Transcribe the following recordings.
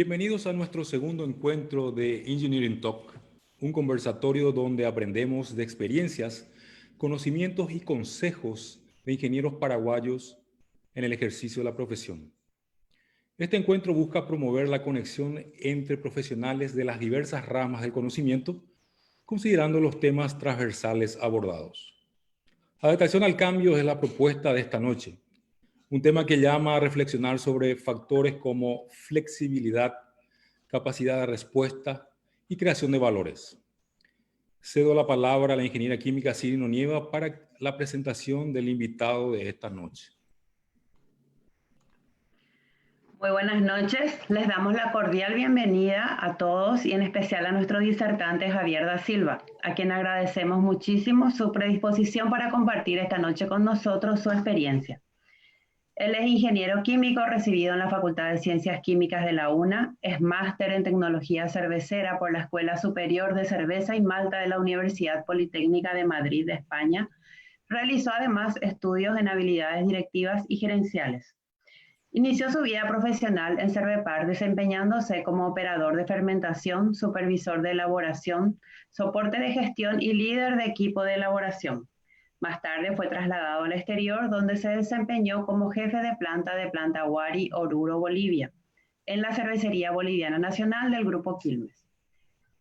Bienvenidos a nuestro segundo encuentro de Engineering Talk, un conversatorio donde aprendemos de experiencias, conocimientos y consejos de ingenieros paraguayos en el ejercicio de la profesión. Este encuentro busca promover la conexión entre profesionales de las diversas ramas del conocimiento, considerando los temas transversales abordados. Adaptación al cambio es la propuesta de esta noche. Un tema que llama a reflexionar sobre factores como flexibilidad, capacidad de respuesta y creación de valores. Cedo la palabra a la ingeniera química Siri Nonieva para la presentación del invitado de esta noche. Muy buenas noches. Les damos la cordial bienvenida a todos y en especial a nuestro disertante Javier da Silva, a quien agradecemos muchísimo su predisposición para compartir esta noche con nosotros su experiencia. Él es ingeniero químico recibido en la Facultad de Ciencias Químicas de la UNA, es máster en Tecnología Cervecera por la Escuela Superior de Cerveza y Malta de la Universidad Politécnica de Madrid, de España. Realizó además estudios en habilidades directivas y gerenciales. Inició su vida profesional en Cervepar, desempeñándose como operador de fermentación, supervisor de elaboración, soporte de gestión y líder de equipo de elaboración. Más tarde fue trasladado al exterior, donde se desempeñó como jefe de planta Huari, Oruro, Bolivia, en la Cervecería Boliviana Nacional del Grupo Quilmes.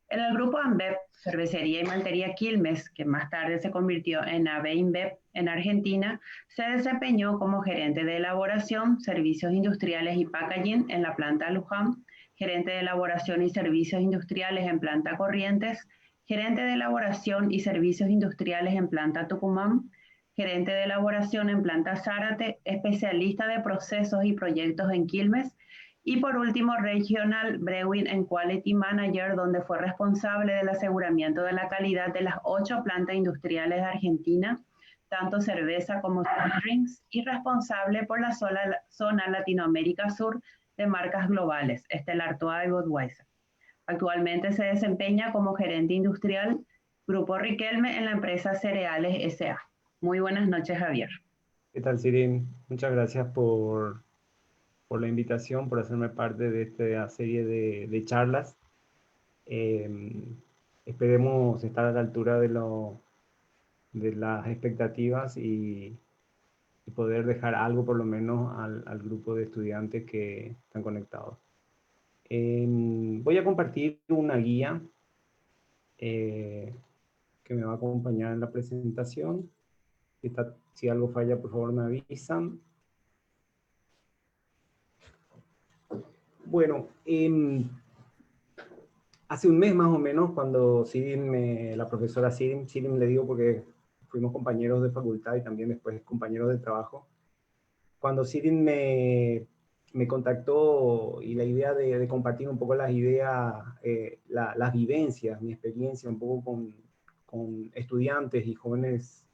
En el Grupo Ambev, Cervecería y Maltería Quilmes, que más tarde se convirtió en AB InBev en Argentina, se desempeñó como gerente de elaboración, servicios industriales y packaging en la planta Luján, gerente de elaboración y servicios industriales en planta Corrientes, gerente de elaboración y servicios industriales en planta Tucumán, gerente de elaboración en planta Zárate, especialista de procesos y proyectos en Quilmes, y por último Regional Brewing and Quality Manager, donde fue responsable del aseguramiento de la calidad de las 8 plantas industriales de Argentina, tanto cerveza como soft drinks, y responsable por la zona Latinoamérica Sur de marcas globales, Stella Artois y Budweiser. Actualmente se desempeña como gerente industrial Grupo Riquelme en la empresa Cereales S.A. Muy buenas noches, Javier. ¿Qué tal, Siri? Muchas gracias por la invitación, por hacerme parte de esta serie de charlas. Esperemos estar a la altura de las expectativas y poder dejar algo por lo menos al grupo de estudiantes que están conectados. Voy a compartir una guía que me va a acompañar en la presentación. Si algo falla, por favor me avisan. Bueno, hace un mes más o menos, cuando la profesora Sirim le digo porque fuimos compañeros de facultad y también después compañeros de trabajo, cuando Sirim me contactó y la idea de compartir un poco las ideas, las vivencias, mi experiencia un poco con estudiantes y jóvenes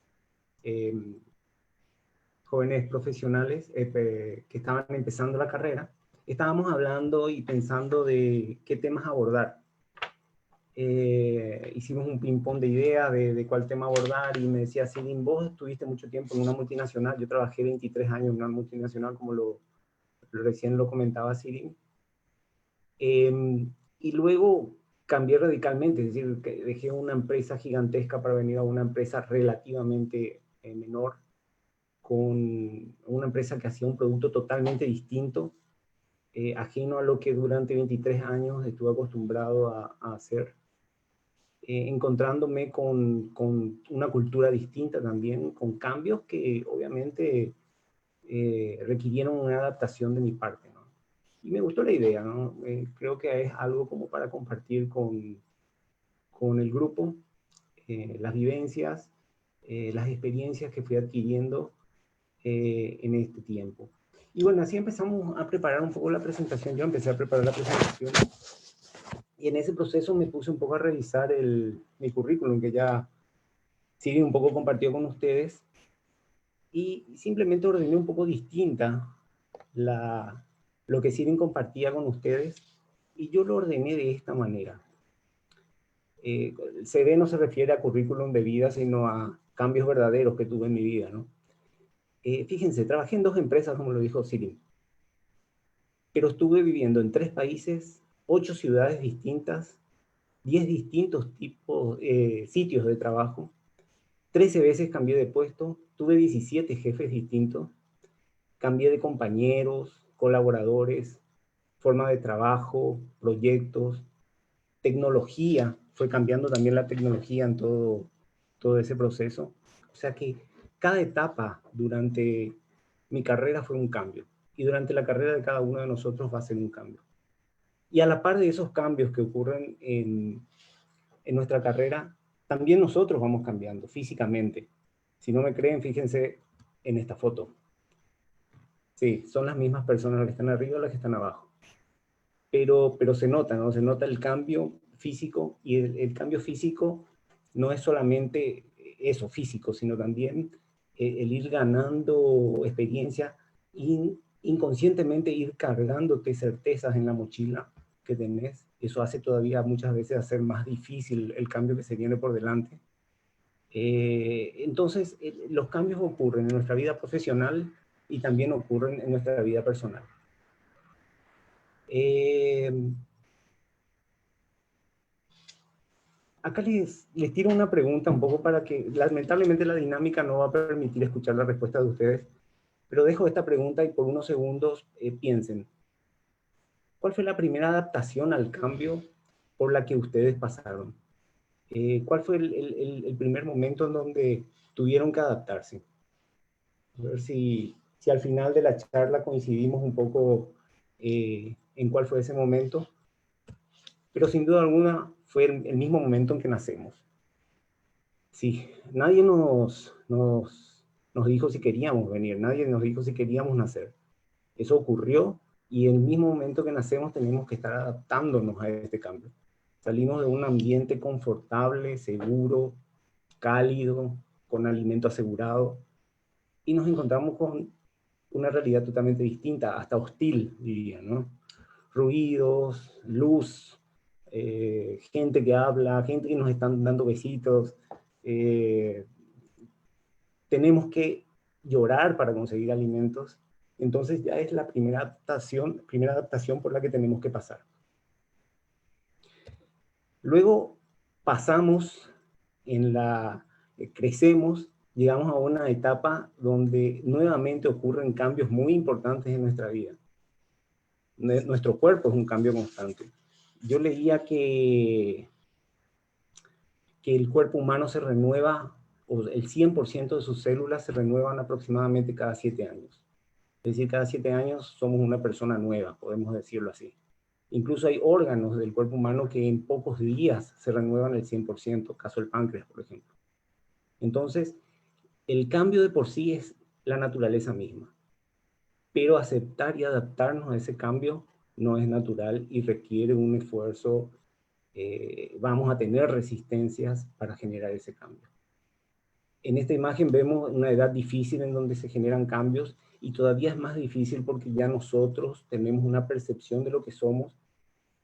profesionales que estaban empezando la carrera, estábamos hablando y pensando de qué temas abordar. Hicimos un ping-pong de ideas de cuál tema abordar y me decía, Sirim, vos estuviste mucho tiempo en una multinacional, yo trabajé 23 años en una multinacional, como recién lo comentaba Sirim. Y luego cambié radicalmente, es decir, que dejé una empresa gigantesca para venir a una empresa relativamente menor, con una empresa que hacía un producto totalmente distinto, ajeno a lo que durante 23 años estuve acostumbrado a hacer, encontrándome con una cultura distinta también, con cambios que obviamente requirieron una adaptación de mi parte, ¿no? Y me gustó la idea, ¿no? Creo que es algo como para compartir con el grupo, las vivencias, las experiencias que fui adquiriendo en este tiempo. Y bueno, así empezamos a preparar un poco la presentación. Yo empecé a preparar la presentación y en ese proceso me puse un poco a revisar mi currículum, que ya Siri un poco compartió con ustedes, y simplemente ordené un poco distinta lo que Siri compartía con ustedes, y yo lo ordené de esta manera. CV no se refiere a currículum de vida, sino a cambios verdaderos que tuve en mi vida, ¿no? Fíjense, trabajé en 2 empresas, como lo dijo Siri, pero estuve viviendo en 3 países, 8 ciudades distintas, 10 distintos sitios de trabajo, 13 veces cambié de puesto, tuve 17 jefes distintos, cambié de compañeros, colaboradores, forma de trabajo, proyectos, tecnología, fue cambiando también la tecnología en todo ese proceso. O sea que cada etapa durante mi carrera fue un cambio, y durante la carrera de cada uno de nosotros va a ser un cambio. Y a la par de esos cambios que ocurren en nuestra carrera, también nosotros vamos cambiando físicamente. Si no me creen, fíjense en esta foto. Sí, son las mismas personas las que están arriba y las que están abajo. Pero se nota, ¿no? Se nota el cambio físico, y el cambio físico no es solamente eso, físico, sino también el ir ganando experiencia y inconscientemente ir cargándote certezas en la mochila que tenés. Eso hace todavía muchas veces hacer más difícil el cambio que se viene por delante. Entonces, los cambios ocurren en nuestra vida profesional y también ocurren en nuestra vida personal. Acá les tiro una pregunta un poco para que, lamentablemente la dinámica no va a permitir escuchar la respuesta de ustedes, pero dejo esta pregunta y por unos segundos piensen. ¿Cuál fue la primera adaptación al cambio por la que ustedes pasaron? ¿Cuál fue el primer momento en donde tuvieron que adaptarse? A ver si al final de la charla coincidimos un poco en cuál fue ese momento. Pero sin duda alguna fue el mismo momento en que nacemos. Sí, nadie nos dijo si queríamos venir, nadie nos dijo si queríamos nacer. Eso ocurrió, y en el mismo momento que nacemos tenemos que estar adaptándonos a este cambio. Salimos de un ambiente confortable, seguro, cálido, con alimento asegurado, y nos encontramos con una realidad totalmente distinta, hasta hostil, diría, ¿no? Ruidos, luz, gente que habla, gente que nos están dando besitos. Tenemos que llorar para conseguir alimentos. Entonces ya es la primera adaptación por la que tenemos que pasar. Luego pasamos crecemos, llegamos a una etapa donde nuevamente ocurren cambios muy importantes en nuestra vida. Nuestro cuerpo es un cambio constante. Yo leía que el cuerpo humano se renueva, o el 100% de sus células se renuevan aproximadamente cada 7 años. Es decir, cada 7 años somos una persona nueva, podemos decirlo así. Incluso hay órganos del cuerpo humano que en pocos días se renuevan el 100%, caso el páncreas, por ejemplo. Entonces, el cambio de por sí es la naturaleza misma, pero aceptar y adaptarnos a ese cambio no es natural y requiere un esfuerzo. Vamos a tener resistencias para generar ese cambio. En esta imagen vemos una edad difícil en donde se generan cambios, y todavía es más difícil porque ya nosotros tenemos una percepción de lo que somos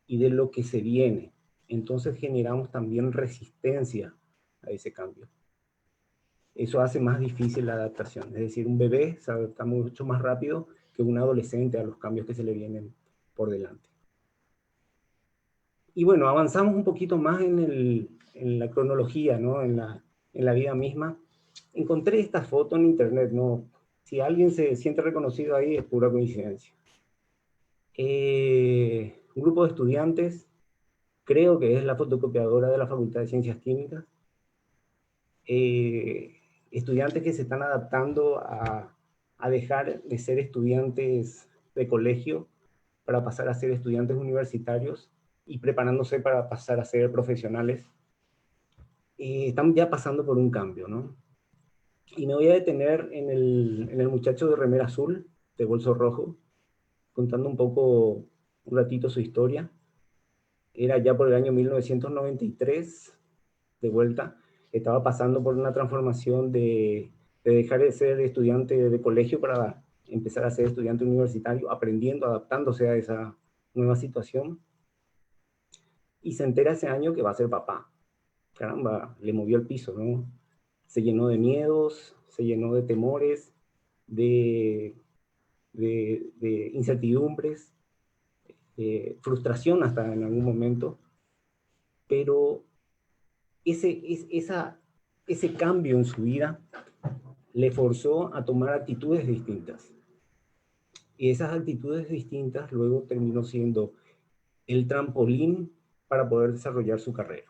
y de lo que se viene. Entonces generamos también resistencia a ese cambio. Eso hace más difícil la adaptación. Es decir, un bebé se adapta mucho más rápido que un adolescente a los cambios que se le vienen por delante. Y bueno, avanzamos un poquito más en la cronología, ¿no? En la vida misma. Encontré esta foto en internet, ¿no? Si alguien se siente reconocido ahí, es pura coincidencia. Un grupo de estudiantes, creo que es la fotocopiadora de la Facultad de Ciencias Químicas, estudiantes que se están adaptando a dejar de ser estudiantes de colegio para pasar a ser estudiantes universitarios y preparándose para pasar a ser profesionales. Están ya pasando por un cambio, ¿no? Y me voy a detener en el muchacho de remera azul, de bolso rojo, contando un ratito su historia. Era ya por el año 1993, de vuelta, estaba pasando por una transformación de dejar de ser estudiante de colegio para empezar a ser estudiante universitario, aprendiendo, adaptándose a esa nueva situación. Y se entera ese año que va a ser papá. Caramba, le movió el piso, ¿no? Se llenó de miedos, se llenó de temores, de incertidumbres, frustración hasta en algún momento, pero ese cambio en su vida le forzó a tomar actitudes distintas. Y esas actitudes distintas luego terminó siendo el trampolín para poder desarrollar su carrera.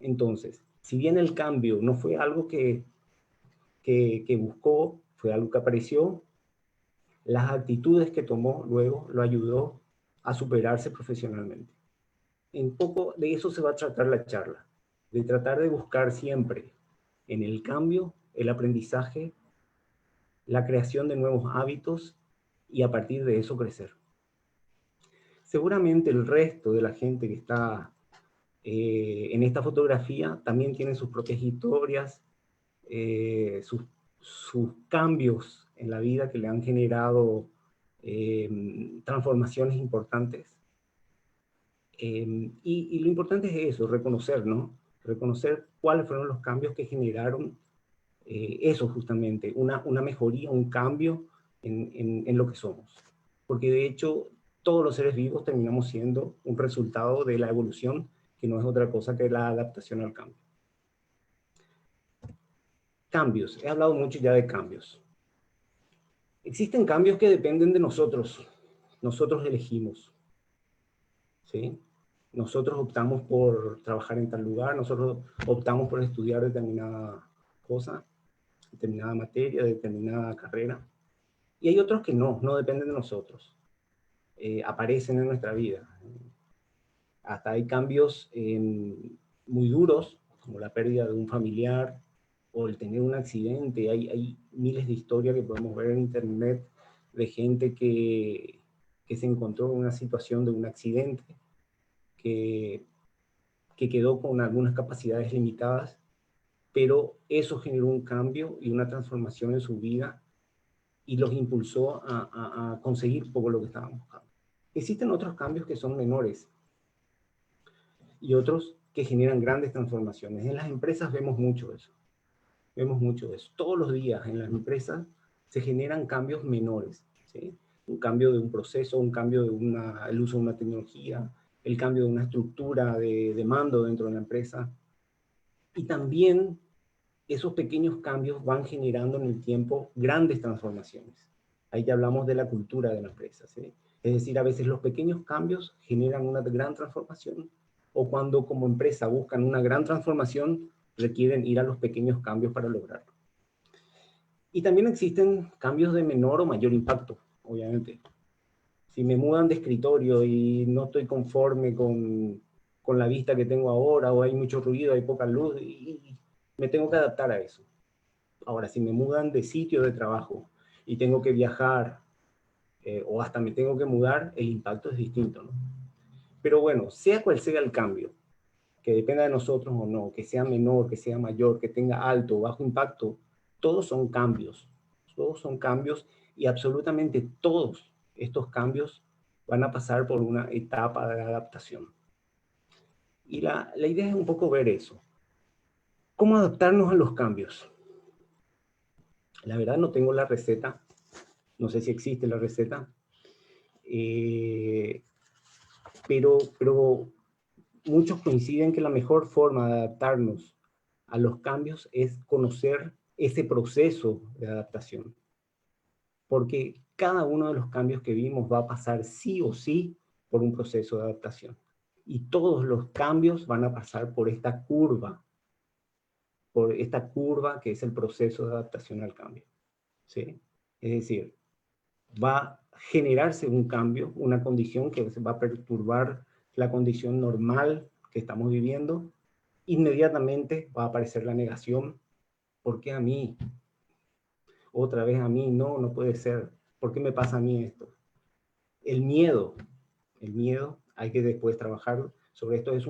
Entonces, si bien el cambio no fue algo que buscó, fue algo que apareció, las actitudes que tomó luego lo ayudó a superarse profesionalmente. En poco de eso se va a tratar la charla, de tratar de buscar siempre en el cambio, el aprendizaje, la creación de nuevos hábitos y a partir de eso crecer. Seguramente el resto de la gente que está en esta fotografía también tiene sus propias historias, sus cambios en la vida que le han generado transformaciones importantes. Y lo importante es eso, reconocer, ¿no? Reconocer cuáles fueron los cambios que generaron eso justamente, una mejoría, un cambio en lo que somos. Porque de hecho, todos los seres vivos terminamos siendo un resultado de la evolución, que no es otra cosa que la adaptación al cambio. Cambios. He hablado mucho ya de cambios. Existen cambios que dependen de nosotros. Nosotros elegimos. ¿Sí? Nosotros optamos por trabajar en tal lugar, nosotros optamos por estudiar determinada cosa, determinada materia, determinada carrera. Y hay otros que no dependen de nosotros. Aparecen en nuestra vida. Hasta hay cambios muy duros, como la pérdida de un familiar o el tener un accidente. Hay miles de historias que podemos ver en internet de gente que se encontró en una situación de un accidente, que quedó con algunas capacidades limitadas pero eso generó un cambio y una transformación en su vida y los impulsó a conseguir poco lo que estaban buscando. Existen otros cambios que son menores y otros que generan grandes transformaciones. En las empresas vemos mucho eso. Vemos mucho eso. Todos los días en las empresas se generan cambios menores, ¿sí? Un cambio de un proceso, un cambio de el uso de una tecnología, el cambio de una estructura de mando dentro de la empresa. Y también esos pequeños cambios van generando en el tiempo grandes transformaciones. Ahí ya hablamos de la cultura de la empresa, ¿sí? Es decir, a veces los pequeños cambios generan una gran transformación, o cuando como empresa buscan una gran transformación, requieren ir a los pequeños cambios para lograrlo. Y también existen cambios de menor o mayor impacto, obviamente. Si me mudan de escritorio y no estoy conforme con la vista que tengo ahora, o hay mucho ruido, hay poca luz, y me tengo que adaptar a eso. Ahora, si me mudan de sitio de trabajo y tengo que viajar, o hasta me tengo que mudar, el impacto es distinto, ¿no? Pero bueno, sea cual sea el cambio, que dependa de nosotros o no, que sea menor, que sea mayor, que tenga alto o bajo impacto, todos son cambios. Todos son cambios y absolutamente todos estos cambios van a pasar por una etapa de adaptación. Y la idea es un poco ver eso. ¿Cómo adaptarnos a los cambios? La verdad no tengo la receta, no sé si existe la receta, pero muchos coinciden que la mejor forma de adaptarnos a los cambios es conocer ese proceso de adaptación. Porque cada uno de los cambios que vimos va a pasar sí o sí por un proceso de adaptación. Y todos los cambios van a pasar por esta curva que es el proceso de adaptación al cambio, ¿sí? Es decir, va a generarse un cambio, una condición que va a perturbar la condición normal que estamos viviendo. Inmediatamente va a aparecer la negación. ¿Por qué a mí? Otra vez a mí, no, no puede ser. ¿Por qué me pasa a mí esto? El miedo, hay que después trabajar sobre esto. Es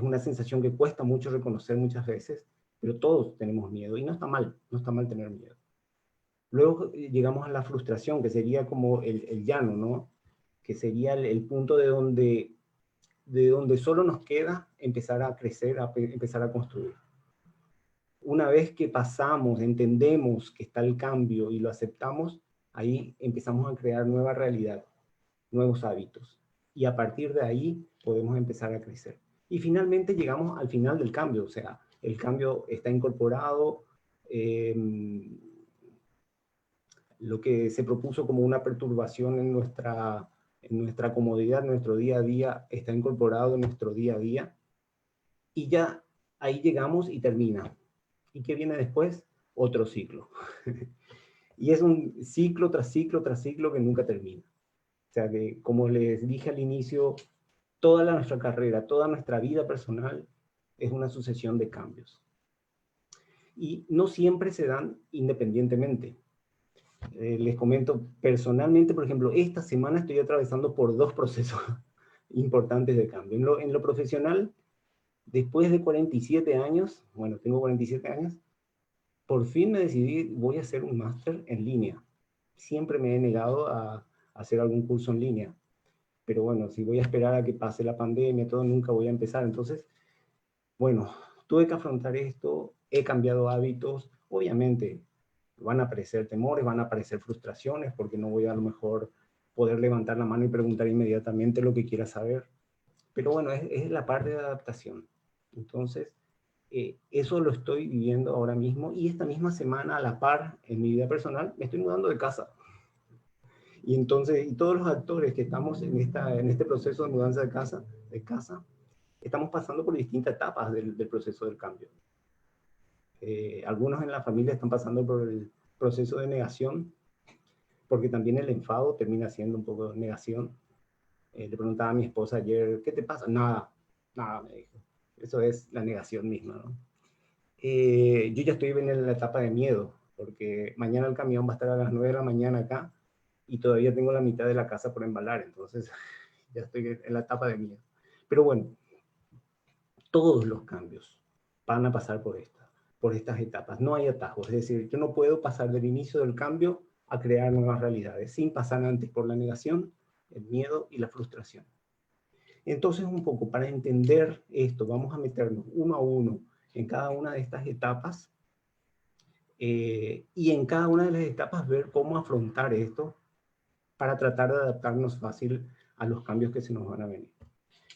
una sensación que cuesta mucho reconocer muchas veces, pero todos tenemos miedo y no está mal tener miedo. Luego llegamos a la frustración, que sería como el llano, ¿no? Que sería el punto de donde solo nos queda empezar a crecer, empezar a construir. Una vez que pasamos, entendemos que está el cambio y lo aceptamos, ahí empezamos a crear nueva realidad, nuevos hábitos. Y a partir de ahí podemos empezar a crecer. Y finalmente llegamos al final del cambio, o sea, el cambio está incorporado, lo que se propuso como una perturbación en nuestra comodidad, nuestro día a día, está incorporado en nuestro día a día. Y ya ahí llegamos y termina. ¿Y qué viene después? Otro ciclo. Y es un ciclo tras ciclo tras ciclo que nunca termina. O sea que, como les dije al inicio, toda nuestra carrera, toda nuestra vida personal es una sucesión de cambios. Y no siempre se dan independientemente. Les comento personalmente, por ejemplo, esta semana estoy atravesando por 2 procesos importantes de cambio. En lo profesional, después de 47 años, bueno, tengo 47 años, por fin me decidí, voy a hacer un máster en línea. Siempre me he negado a hacer algún curso en línea. Pero bueno, si voy a esperar a que pase la pandemia, todo, nunca voy a empezar. Entonces, bueno, tuve que afrontar esto, he cambiado hábitos. Obviamente, van a aparecer temores, van a aparecer frustraciones, porque no voy a lo mejor poder levantar la mano y preguntar inmediatamente lo que quiera saber. Pero bueno, es la parte de adaptación. Entonces, eso lo estoy viviendo ahora mismo, y esta misma semana, a la par, en mi vida personal, me estoy mudando de casa. Y entonces, y todos los actores que estamos en este proceso de mudanza de casa, estamos pasando por distintas etapas del proceso del cambio. Algunos en la familia están pasando por el proceso de negación, porque también el enfado termina siendo un poco de negación. Le preguntaba a mi esposa ayer, ¿qué te pasa? Nada, me dijo. Eso es la negación misma, ¿no? Yo ya estoy en la etapa de miedo, porque mañana el camión va a estar a las 9 de la mañana acá, y todavía tengo la mitad de la casa por embalar, entonces ya estoy en la etapa de miedo. Pero bueno, Todos los cambios van a pasar por estas etapas. No hay atajos. Es decir, yo no puedo pasar del inicio del cambio a crear nuevas realidades sin pasar antes por la negación, el miedo y la frustración. Entonces, un poco para entender esto, vamos a meternos uno a uno en cada una de estas etapas y en cada una de las etapas ver cómo afrontar esto para tratar de adaptarnos fácil a los cambios que se nos van a venir.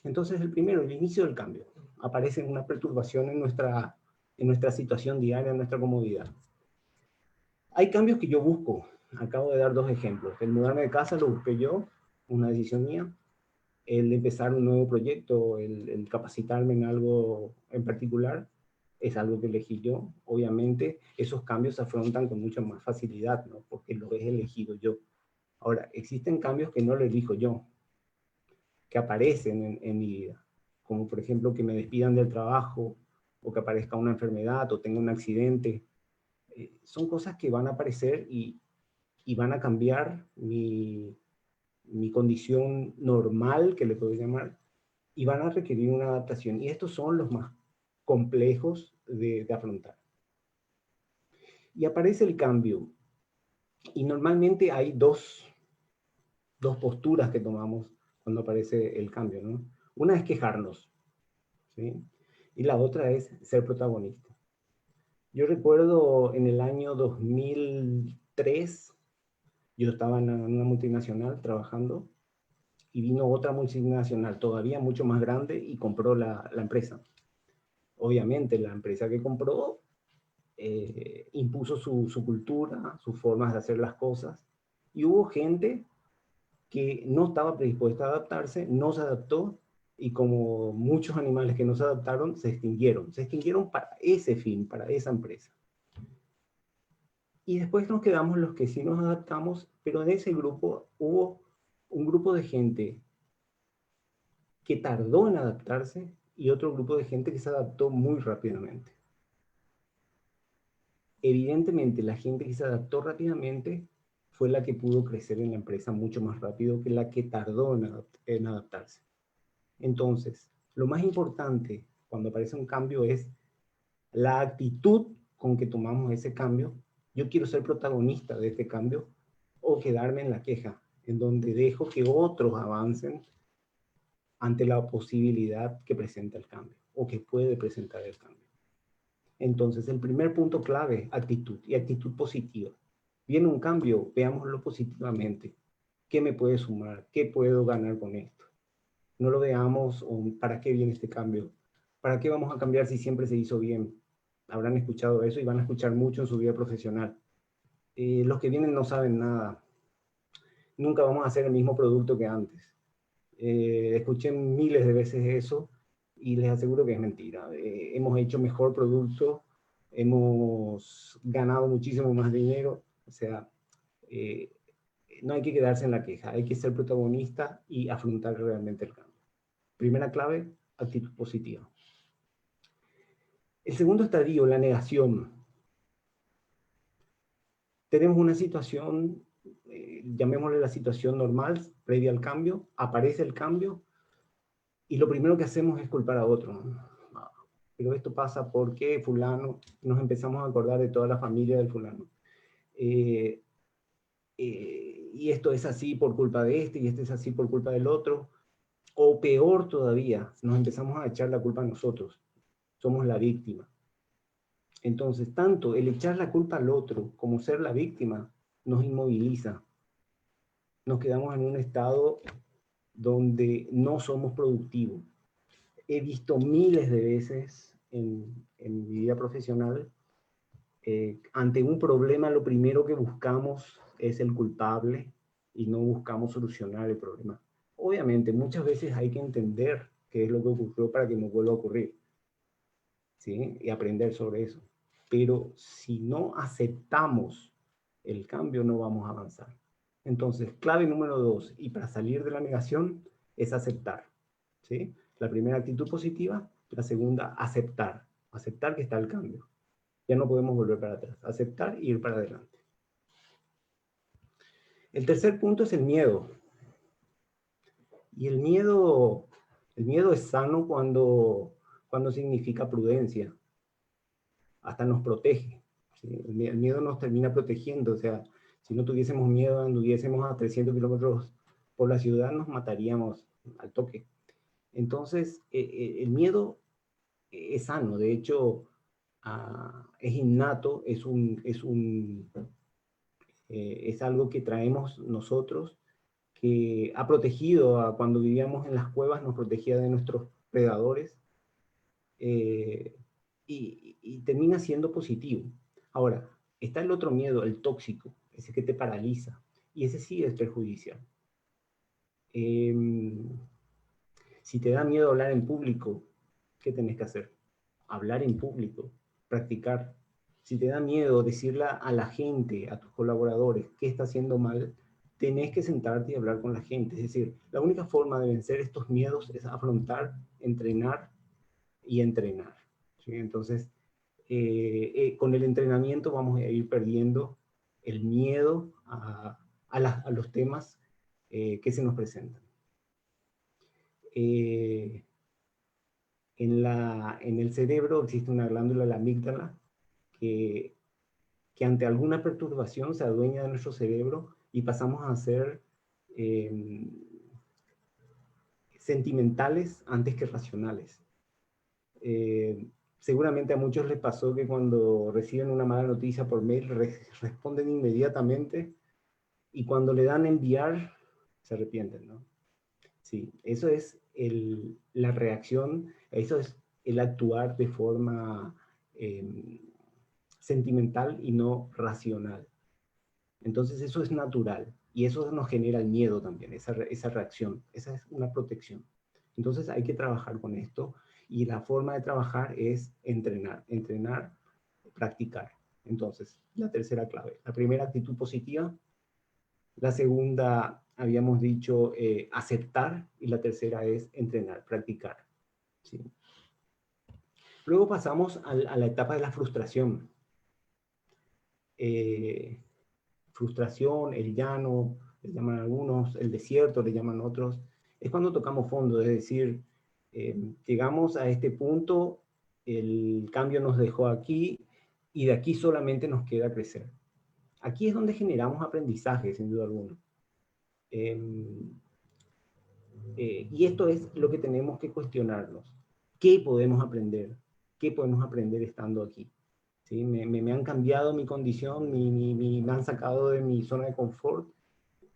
Entonces, el primero, el inicio del cambio. Aparece una perturbación en nuestra situación diaria, en nuestra comodidad. Hay cambios que yo busco. Acabo de dar 2 ejemplos. El mudarme de casa lo busqué yo, una decisión mía. El empezar un nuevo proyecto, el capacitarme en algo en particular, es algo que elegí yo. Obviamente, esos cambios se afrontan con mucha más facilidad, ¿no? Porque lo he elegido yo. Ahora, existen cambios que no lo elijo yo, que aparecen en mi vida, como por ejemplo que me despidan del trabajo, o que aparezca una enfermedad, o tenga un accidente. Son cosas que van a aparecer y van a cambiar mi condición normal, que le puedo llamar, y van a requerir una adaptación. Y estos son los más complejos de afrontar. Y aparece el cambio. Y normalmente hay dos posturas que tomamos cuando aparece el cambio, ¿no? Una es quejarnos, ¿sí? Y la otra es ser protagonista. Yo recuerdo en el año 2003, yo estaba en una multinacional trabajando y vino otra multinacional todavía mucho más grande y compró la empresa. Obviamente la empresa que compró impuso su cultura, sus formas de hacer las cosas, y hubo gente que no estaba predispuesta a adaptarse, no se adaptó, y como muchos animales que no se adaptaron, se extinguieron para ese fin, para esa empresa. Y después nos quedamos los que sí nos adaptamos, pero en ese grupo hubo un grupo de gente que tardó en adaptarse y otro grupo de gente que se adaptó muy rápidamente. Evidentemente, la gente que se adaptó rápidamente fue la que pudo crecer en la empresa mucho más rápido que la que tardó en adaptarse. Entonces, lo más importante cuando aparece un cambio es la actitud con que tomamos ese cambio. Yo quiero ser protagonista de este cambio o quedarme en la queja, en donde dejo que otros avancen ante la posibilidad que presenta el cambio o que puede presentar el cambio. Entonces, el primer punto clave, actitud y actitud positiva. Viene un cambio, veámoslo positivamente. ¿Qué me puede sumar? ¿Qué puedo ganar con esto? No lo veamos, ¿para qué viene este cambio? ¿Para qué vamos a cambiar si siempre se hizo bien? Habrán escuchado eso y van a escuchar mucho en su vida profesional. Los que vienen no saben nada. Nunca vamos a hacer el mismo producto que antes. Escuché miles de veces eso y les aseguro que es mentira. Hemos hecho mejor producto, hemos ganado muchísimo más dinero. O sea, no hay que quedarse en la queja, hay que ser protagonista y afrontar realmente el cambio. Primera clave, actitud positiva. El segundo estadio, la negación. Tenemos una situación, llamémosle la situación normal, previa al cambio, aparece el cambio, y lo primero que hacemos es culpar a otro, ¿no? Pero esto pasa porque fulano, nos empezamos a acordar de toda la familia del fulano. Y esto es así por culpa de este, y este es así por culpa del otro. O peor todavía, nos empezamos a echar la culpa a nosotros. Somos la víctima. Entonces, tanto el echar la culpa al otro como ser la víctima nos inmoviliza. Nos quedamos en un estado donde no somos productivos. He visto miles de veces en mi vida profesional, ante un problema lo primero que buscamos es el culpable y no buscamos solucionar el problema. Obviamente, muchas veces hay que entender qué es lo que ocurrió para que no vuelva a ocurrir, ¿sí? Y aprender sobre eso. Pero si no aceptamos el cambio, no vamos a avanzar. Entonces, clave número 2, y para salir de la negación, es aceptar, ¿sí? La primera, actitud positiva. La segunda, aceptar. Aceptar que está el cambio. Ya no podemos volver para atrás. Aceptar y ir para adelante. El tercer punto es el miedo. Y el miedo es sano cuando cuando significa prudencia. Hasta nos protege. ¿Sí? El miedo nos termina protegiendo. O sea, si no tuviésemos miedo, anduviésemos a 300 kilómetros por la ciudad, nos mataríamos al toque. Entonces, el miedo es sano. De hecho, es innato, es algo que traemos nosotros, que ha protegido, cuando vivíamos en las cuevas, nos protegía de nuestros predadores, y termina siendo positivo. Ahora, está el otro miedo, el tóxico, ese que te paraliza, y ese sí es perjudicial. Si te da miedo hablar en público, ¿qué tenés que hacer? Hablar en público, practicar. Si te da miedo decirle a la gente, a tus colaboradores, qué está haciendo mal, tenés que sentarte y hablar con la gente. Es decir, la única forma de vencer estos miedos es afrontar, entrenar y entrenar. ¿Sí? Entonces, con el entrenamiento vamos a ir perdiendo el miedo a los temas que se nos presentan. En el cerebro existe una glándula, la amígdala, que ante alguna perturbación se adueña de nuestro cerebro y pasamos a ser sentimentales antes que racionales. Seguramente a muchos les pasó que cuando reciben una mala noticia por mail responden inmediatamente, y cuando le dan enviar se arrepienten, ¿no? Sí, eso es la reacción, eso es el actuar de forma sentimental y no racional. Entonces eso es natural, y eso nos genera el miedo también, esa reacción, esa es una protección. Entonces hay que trabajar con esto, y la forma de trabajar es entrenar, practicar. Entonces, la tercera clave, la primera, actitud positiva; la segunda, habíamos dicho, aceptar; y la tercera es entrenar, practicar. ¿Sí? Luego pasamos a la etapa de la frustración. Frustración, el llano, le llaman algunos, el desierto, le llaman otros. Es cuando tocamos fondo, es decir, llegamos a este punto, el cambio nos dejó aquí, y de aquí solamente nos queda crecer. Aquí es donde generamos aprendizaje, sin duda alguna. Y esto es lo que tenemos que cuestionarnos. ¿Qué podemos aprender? ¿Qué podemos aprender estando aquí? ¿Sí? Me han cambiado mi condición, me han sacado de mi zona de confort,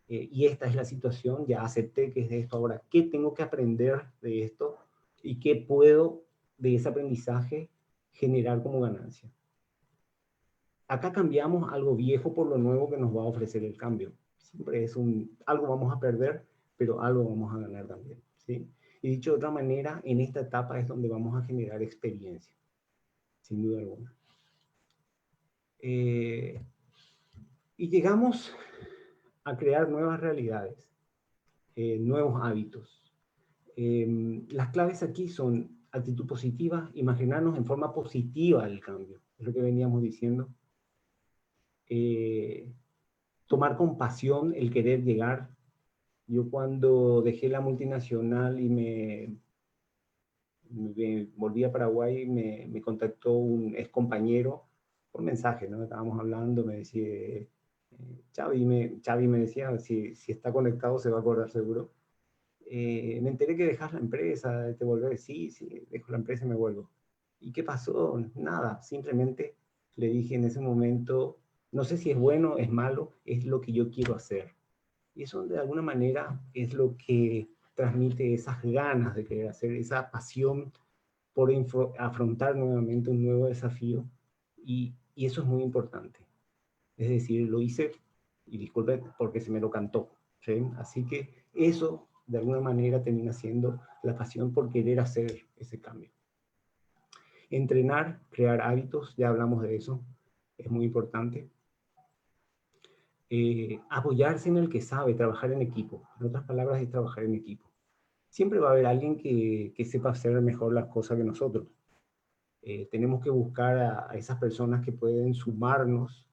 y esta es la situación, ya acepté que es de esto. Ahora, ¿qué tengo que aprender de esto? ¿Y qué puedo de ese aprendizaje generar como ganancia? Acá cambiamos algo viejo por lo nuevo que nos va a ofrecer el cambio. Siempre es algo vamos a perder, pero algo vamos a ganar también, ¿sí? Y dicho de otra manera, en esta etapa es donde vamos a generar experiencia, sin duda alguna. Y llegamos a crear nuevas realidades, nuevos hábitos. Las claves aquí son actitud positiva, imaginarnos en forma positiva el cambio, es lo que veníamos diciendo. Tomar con pasión el querer llegar. Yo cuando dejé la multinacional y me volví a Paraguay, me contactó un ex compañero por mensaje, ¿no? Estábamos hablando, me decía, Xavi me decía, si está conectado se va a acordar seguro. Me enteré que dejas la empresa, te volvés. Sí, dejo la empresa y me vuelvo. ¿Y qué pasó? Nada, simplemente le dije en ese momento, no sé si es bueno, es malo, es lo que yo quiero hacer. Y eso de alguna manera es lo que transmite esas ganas de querer hacer, esa pasión por afrontar nuevamente un nuevo desafío, y eso es muy importante. Es decir, lo hice, y disculpe, porque se me lo cantó, ¿sí? Así que eso de alguna manera termina siendo la pasión por querer hacer ese cambio. Entrenar, crear hábitos, ya hablamos de eso, es muy importante. Apoyarse en el que sabe, trabajar en equipo. En otras palabras, es trabajar en equipo. Siempre va a haber alguien que sepa hacer mejor las cosas que nosotros. Tenemos que buscar a esas personas que pueden sumarnos,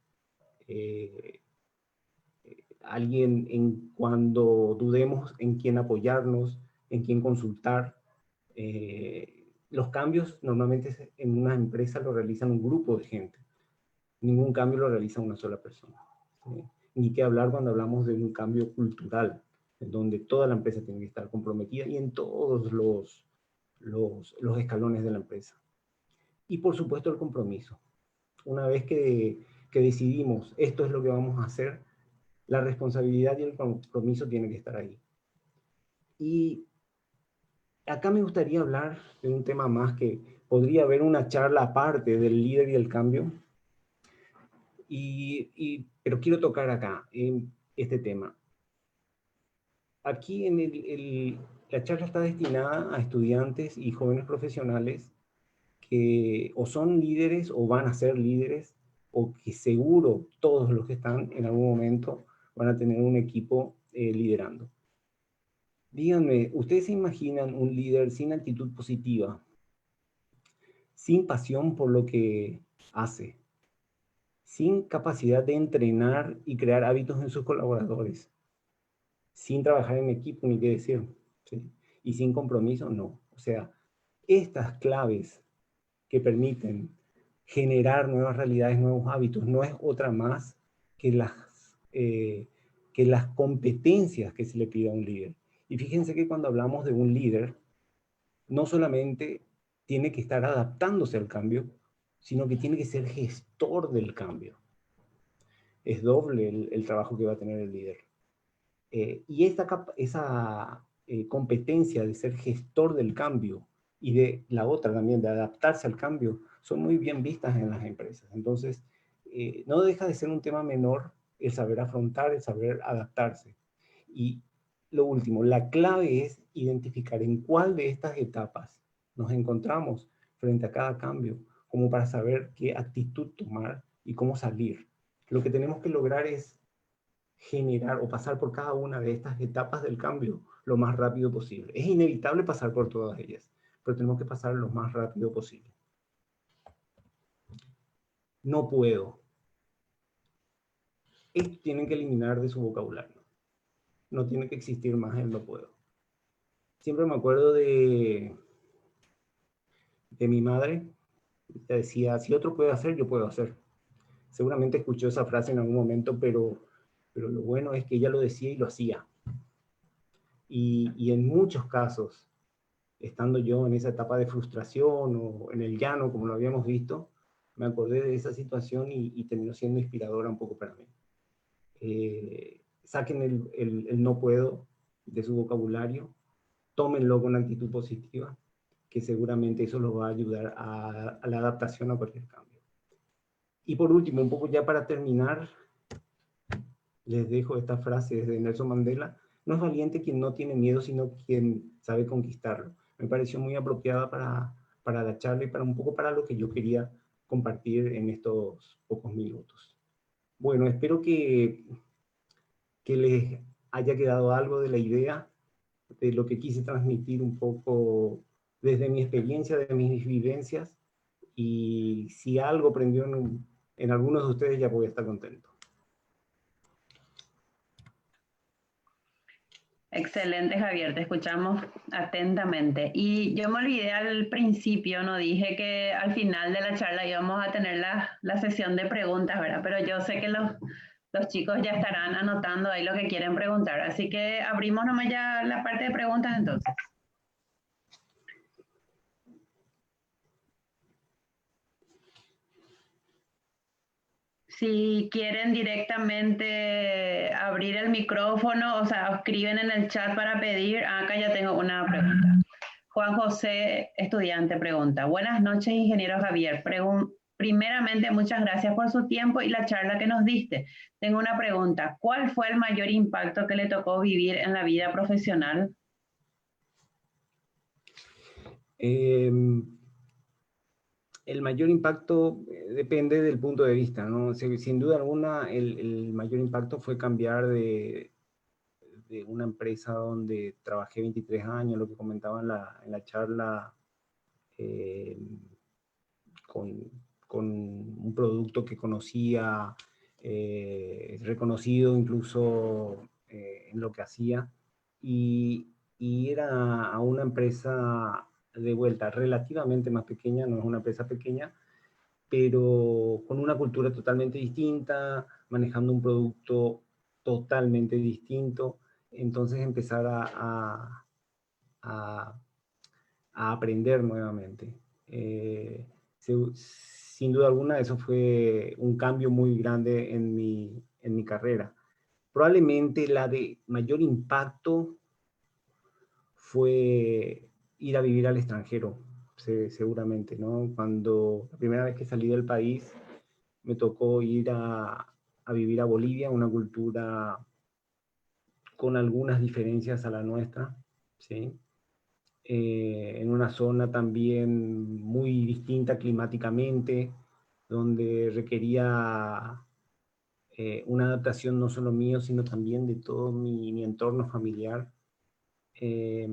alguien cuando dudemos en quién apoyarnos, en quién consultar. los cambios normalmente en una empresa lo realizan un grupo de gente. Ningún cambio lo realiza una sola persona. ¿Sí? Ni qué hablar cuando hablamos de un cambio cultural, en donde toda la empresa tiene que estar comprometida y en todos los escalones de la empresa. Y por supuesto el compromiso. Una vez que decidimos esto es lo que vamos a hacer, la responsabilidad y el compromiso tienen que estar ahí. Y acá me gustaría hablar de un tema más que podría haber una charla aparte del líder y el cambio, pero quiero tocar acá en este tema. Aquí la charla está destinada a estudiantes y jóvenes profesionales que o son líderes o van a ser líderes, o que seguro todos los que están en algún momento van a tener un equipo liderando. Díganme, ¿ustedes se imaginan un líder sin actitud positiva, sin pasión por lo que hace, sin capacidad de entrenar y crear hábitos en sus colaboradores, sin trabajar en equipo, ni qué decir, ¿sí? Y sin compromiso? No. O sea, estas claves que permiten generar nuevas realidades, nuevos hábitos, no es otra más que las competencias que se le pide a un líder. Y fíjense que cuando hablamos de un líder, no solamente tiene que estar adaptándose al cambio, sino que tiene que ser gestor del cambio. Es doble el trabajo que va a tener el líder. Y esa competencia de ser gestor del cambio y de la otra también, de adaptarse al cambio, son muy bien vistas en las empresas. Entonces, no deja de ser un tema menor el saber afrontar, el saber adaptarse. Y lo último, la clave es identificar en cuál de estas etapas nos encontramos frente a cada cambio, como para saber qué actitud tomar y cómo salir. Lo que tenemos que lograr es generar o pasar por cada una de estas etapas del cambio lo más rápido posible. Es inevitable pasar por todas ellas, pero tenemos que pasar lo más rápido posible. No puedo. Esto tienen que eliminar de su vocabulario. No tiene que existir más el no puedo. Siempre me acuerdo de mi madre. Ella decía, si otro puede hacer, yo puedo hacer. Seguramente escuchó esa frase en algún momento, pero lo bueno es que ella lo decía y lo hacía. Y en muchos casos, estando yo en esa etapa de frustración o en el llano, como lo habíamos visto, me acordé de esa situación y terminó siendo inspiradora un poco para mí. Saquen el no puedo de su vocabulario, tómenlo con actitud positiva, que seguramente eso los va a ayudar a la adaptación a cualquier cambio. Y por último, un poco ya para terminar, les dejo esta frase de Nelson Mandela: no es valiente quien no tiene miedo, sino quien sabe conquistarlo. Me pareció muy apropiada para la charla y un poco para lo que yo quería compartir en estos pocos minutos. Bueno, espero que les haya quedado algo de la idea, de lo que quise transmitir un poco desde mi experiencia, de mis vivencias, y si algo prendió en algunos de ustedes, ya voy a estar contento. Excelente, Javier, te escuchamos atentamente. Y yo me olvidé al principio, no dije que al final de la charla íbamos a tener la sesión de preguntas, ¿verdad? Pero yo sé que los chicos ya estarán anotando ahí lo que quieren preguntar. Así que abrimos nomás ya la parte de preguntas entonces. Si quieren directamente abrir el micrófono, o sea, escriben en el chat para pedir. Acá ya tengo una pregunta. Juan José, estudiante, pregunta. Buenas noches, ingeniero Javier. Primeramente, muchas gracias por su tiempo y la charla que nos diste. Tengo una pregunta. ¿Cuál fue el mayor impacto que le tocó vivir en la vida profesional? El mayor impacto depende del punto de vista, ¿no? Sin duda alguna, el mayor impacto fue cambiar de una empresa donde trabajé 23 años, lo que comentaba en la charla, con un producto que conocía, reconocido incluso en lo que hacía, y era a una empresa de vuelta relativamente más pequeña, no es una empresa pequeña, pero con una cultura totalmente distinta, manejando un producto totalmente distinto. Entonces empezar a, a aprender nuevamente. Sin duda alguna, eso fue un cambio muy grande en mi carrera. Probablemente la de mayor impacto fue ir a vivir al extranjero, seguramente, ¿no? Cuando la primera vez que salí del país, me tocó ir a vivir a Bolivia, una cultura con algunas diferencias a la nuestra, ¿sí? En una zona también muy distinta climáticamente, donde requería una adaptación no solo mío, sino también de todo mi entorno familiar. Eh,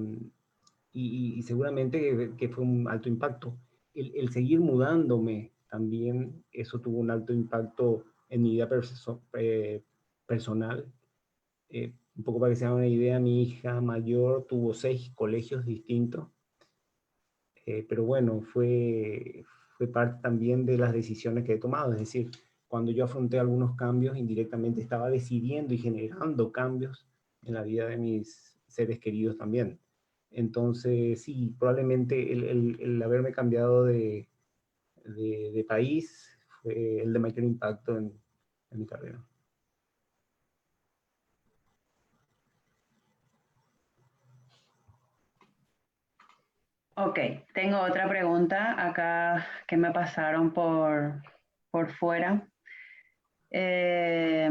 y seguramente que fue un alto impacto. El seguir mudándome también, eso tuvo un alto impacto en mi vida personal. Un poco para que se hagan una idea, mi hija mayor tuvo 6 colegios distintos, pero bueno, fue parte también de las decisiones que he tomado, es decir, cuando yo afronté algunos cambios, indirectamente estaba decidiendo y generando cambios en la vida de mis seres queridos también. Entonces, sí, probablemente el haberme cambiado de país fue el de mayor impacto en mi carrera. Ok, tengo otra pregunta acá que me pasaron por fuera. ¿Qué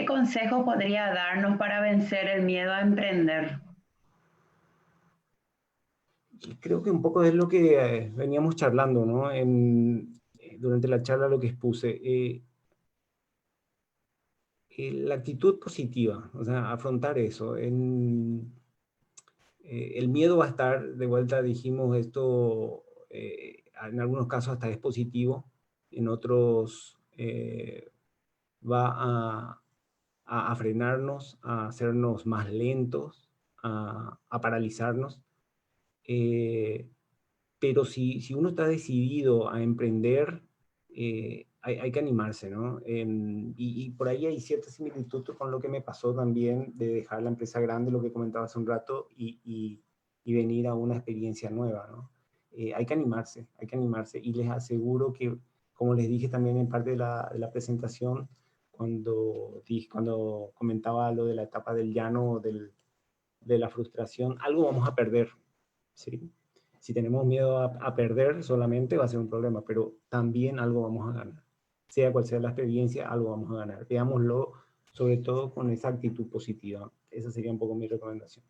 consejo podría darnos para vencer el miedo a emprender? Y creo que un poco es lo que veníamos charlando, ¿no? Durante la charla lo que expuse. La actitud positiva, o sea, afrontar eso. El miedo va a estar, de vuelta dijimos esto, en algunos casos hasta es positivo, en otros va a frenarnos, a hacernos más lentos, a paralizarnos. Eh, pero si uno está decidido a emprender, hay que animarse, ¿no? Y por ahí hay cierta similitud con lo que me pasó también de dejar la empresa grande, lo que comentaba hace un rato, y venir a una experiencia nueva, ¿no? Hay que animarse. Y les aseguro que, como les dije también en parte de la presentación, cuando comentaba lo de la etapa del llano, de la frustración, algo vamos a perder, ¿sí? Si tenemos miedo a perder solamente va a ser un problema, pero también algo vamos a ganar. Sea cual sea la experiencia, algo vamos a ganar. Veámoslo sobre todo con esa actitud positiva. Esa sería un poco mi recomendación.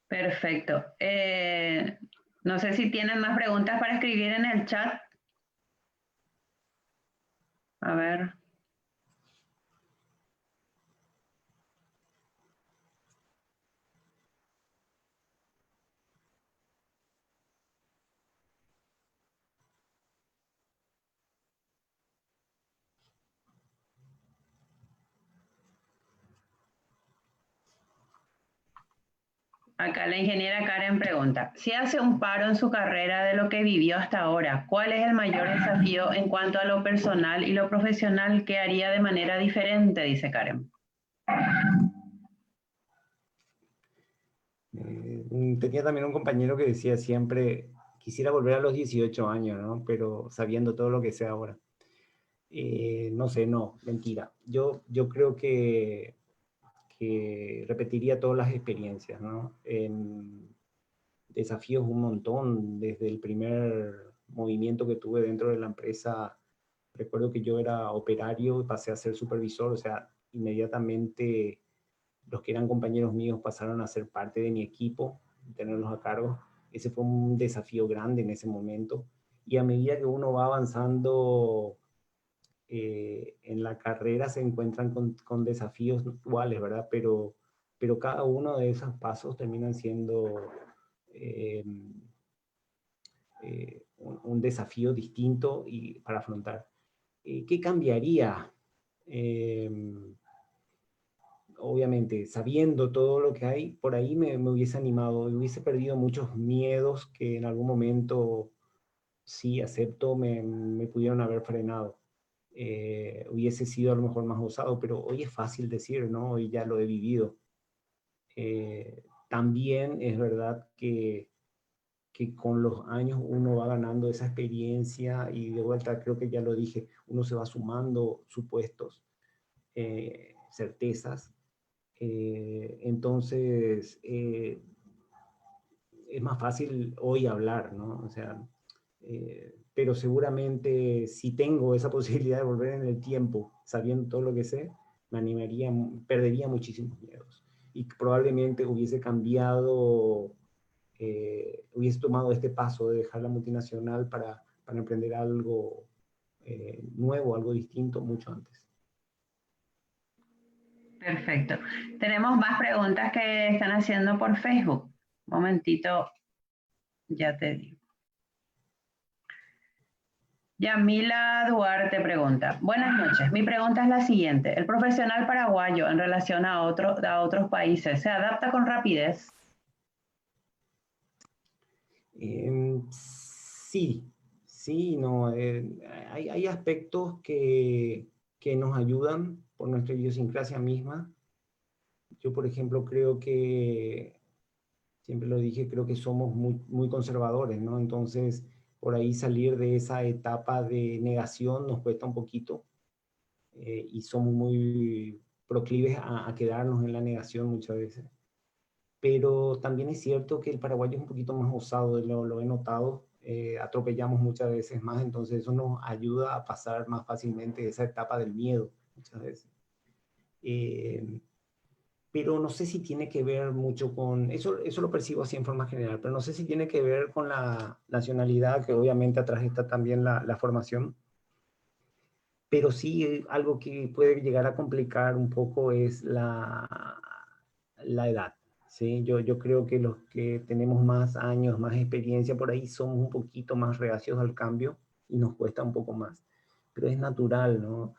Perfecto. No sé si tienen más preguntas para escribir en el chat. A ver. Acá la ingeniera Karen pregunta, si hace un paro en su carrera de lo que vivió hasta ahora, ¿cuál es el mayor desafío en cuanto a lo personal y lo profesional que haría de manera diferente? Dice Karen. Tenía también un compañero que decía siempre, quisiera volver a los 18 años, ¿no? Pero sabiendo todo lo que sé ahora. No sé, no, mentira. Yo creo que repetiría todas las experiencias, ¿no? Desafíos un montón, desde el primer movimiento que tuve dentro de la empresa. Recuerdo que yo era operario y pasé a ser supervisor, o sea, inmediatamente los que eran compañeros míos pasaron a ser parte de mi equipo, tenerlos a cargo. Ese fue un desafío grande en ese momento. Y a medida que uno va avanzando en la carrera se encuentran con desafíos iguales, ¿verdad? Pero cada uno de esos pasos terminan siendo eh, un desafío distinto y para afrontar. ¿Qué cambiaría? obviamente, sabiendo todo lo que hay, por ahí me hubiese animado, hubiese perdido muchos miedos que en algún momento, sí, acepto, me pudieron haber frenado. Hubiese sido a lo mejor más osado, pero hoy es fácil decir, ¿no? Hoy ya lo he vivido. También es verdad que con los años uno va ganando esa experiencia y de vuelta, creo que ya lo dije, uno se va sumando supuestos, certezas. Entonces, es más fácil hoy hablar, ¿no? O sea, pero seguramente si tengo esa posibilidad de volver en el tiempo, sabiendo todo lo que sé, me animaría, perdería muchísimos miedos. Y probablemente hubiese cambiado, hubiese tomado este paso de dejar la multinacional para emprender algo nuevo, algo distinto mucho antes. Perfecto. Tenemos más preguntas que están haciendo por Facebook. Un momentito, ya te digo. Yamila Duarte pregunta, buenas noches. Mi pregunta es la siguiente. ¿El profesional paraguayo en relación a otros países se adapta con rapidez? Sí, sí, no. Hay aspectos que nos ayudan por nuestra idiosincrasia misma. Yo, por ejemplo, creo que, siempre lo dije, creo que somos muy conservadores, ¿no? Entonces, por ahí salir de esa etapa de negación nos cuesta un poquito, y somos muy proclives a quedarnos en la negación muchas veces. Pero también es cierto que el paraguayo es un poquito más osado, lo he notado, atropellamos muchas veces más, entonces eso nos ayuda a pasar más fácilmente esa etapa del miedo muchas veces. Eh, pero no sé si tiene que ver mucho con, eso lo percibo así en forma general, pero no sé si tiene que ver con la nacionalidad, que obviamente atrás está también la formación, pero sí algo que puede llegar a complicar un poco es la edad. ¿Sí? Yo creo que los que tenemos más años, más experiencia por ahí, somos un poquito más reacios al cambio y nos cuesta un poco más. Pero es natural, ¿no?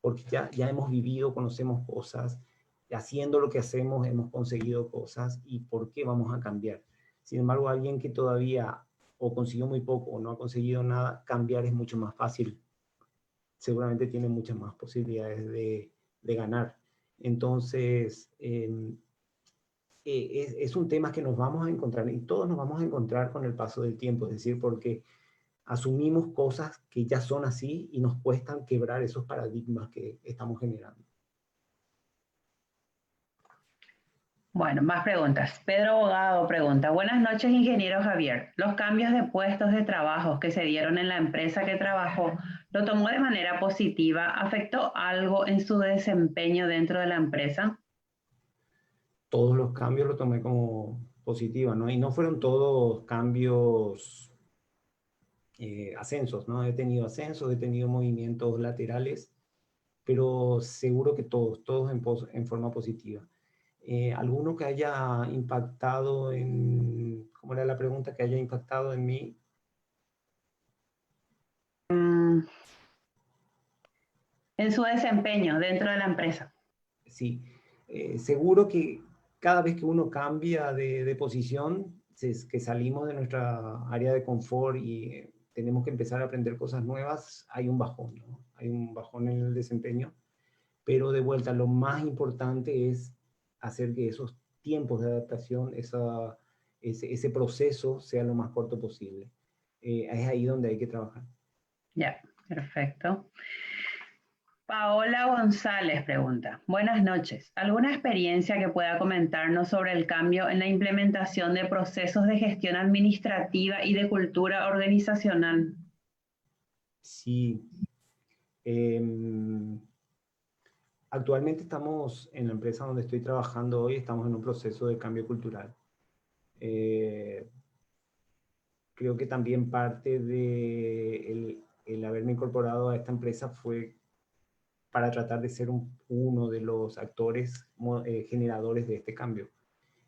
Porque ya hemos vivido, conocemos cosas, haciendo lo que hacemos hemos conseguido cosas y ¿por qué vamos a cambiar? Sin embargo, alguien que todavía o consiguió muy poco o no ha conseguido nada, cambiar es mucho más fácil. Seguramente tiene muchas más posibilidades de ganar. Entonces, es un tema que nos vamos a encontrar y todos nos vamos a encontrar con el paso del tiempo, es decir, porque asumimos cosas que ya son así y nos cuestan quebrar esos paradigmas que estamos generando. Bueno, más preguntas. Pedro Abogado pregunta, buenas noches, ingeniero Javier. ¿Los cambios de puestos de trabajo que se dieron en la empresa que trabajó, lo tomó de manera positiva? ¿Afectó algo en su desempeño dentro de la empresa? Todos los cambios los tomé como positiva, ¿no? Y no fueron todos cambios, ascensos, ¿no? He tenido ascensos, he tenido movimientos laterales, pero seguro que todos en forma positiva. ¿Alguno que haya impactado en, cómo era la pregunta, que haya impactado en mí? En su desempeño dentro de la empresa. Sí, seguro que cada vez que uno cambia de posición, que salimos de nuestra área de confort y tenemos que empezar a aprender cosas nuevas, hay un bajón, ¿no? Hay un bajón en el desempeño, pero de vuelta, lo más importante es hacer que esos tiempos de adaptación, ese proceso sea lo más corto posible. Es ahí donde hay que trabajar. Ya, perfecto. Paola González pregunta, buenas noches. ¿Alguna experiencia que pueda comentarnos sobre el cambio en la implementación de procesos de gestión administrativa y de cultura organizacional? Sí. Actualmente estamos en la empresa donde estoy trabajando hoy, estamos en un proceso de cambio cultural. Creo que también parte de el haberme incorporado a esta empresa fue para tratar de ser uno de los actores generadores de este cambio.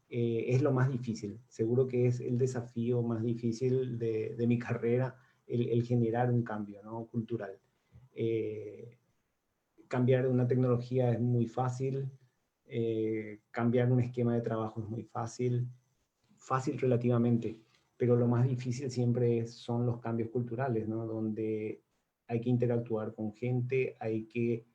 Es lo más difícil, seguro que es el desafío más difícil de mi carrera, el generar un cambio, ¿no? Cultural. cambiar una tecnología es muy fácil, cambiar un esquema de trabajo es muy fácil, fácil relativamente, pero lo más difícil siempre son los cambios culturales, ¿no? Donde hay que interactuar con gente, hay que,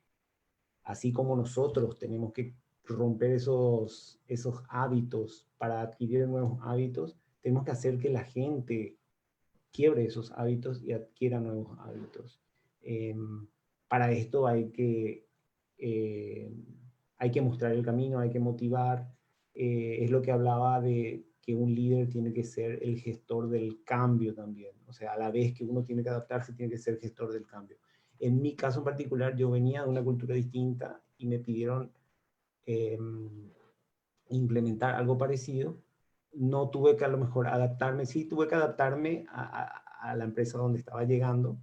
así como nosotros tenemos que romper esos hábitos para adquirir nuevos hábitos, tenemos que hacer que la gente quiebre esos hábitos y adquiera nuevos hábitos. Eh, para esto eh, hay que mostrar el camino, hay que motivar. Es lo que hablaba de que un líder tiene que ser el gestor del cambio también. O sea, a la vez que uno tiene que adaptarse, tiene que ser gestor del cambio. En mi caso en particular, yo venía de una cultura distinta y me pidieron eh, implementar algo parecido. No tuve que a lo mejor adaptarme, sí tuve que adaptarme a la empresa donde estaba llegando,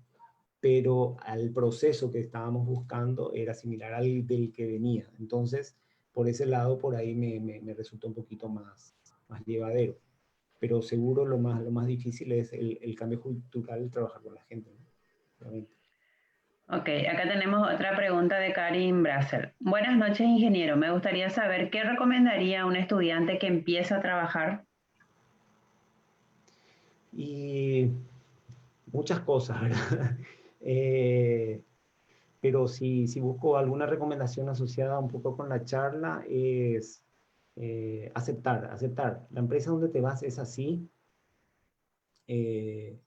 pero al proceso que estábamos buscando era similar al del que venía. Entonces, por ese lado, por ahí me resultó un poquito más llevadero. Pero seguro lo más difícil es el cambio cultural, el trabajar con la gente, ¿no? Obviamente. Ok, acá tenemos otra pregunta de Karin Brassel. Buenas noches, ingeniero. Me gustaría saber qué recomendaría a un estudiante que empieza a trabajar. Y muchas cosas, ¿verdad? Pero si busco alguna recomendación asociada un poco con la charla es aceptar. La empresa donde te vas es así. Eh,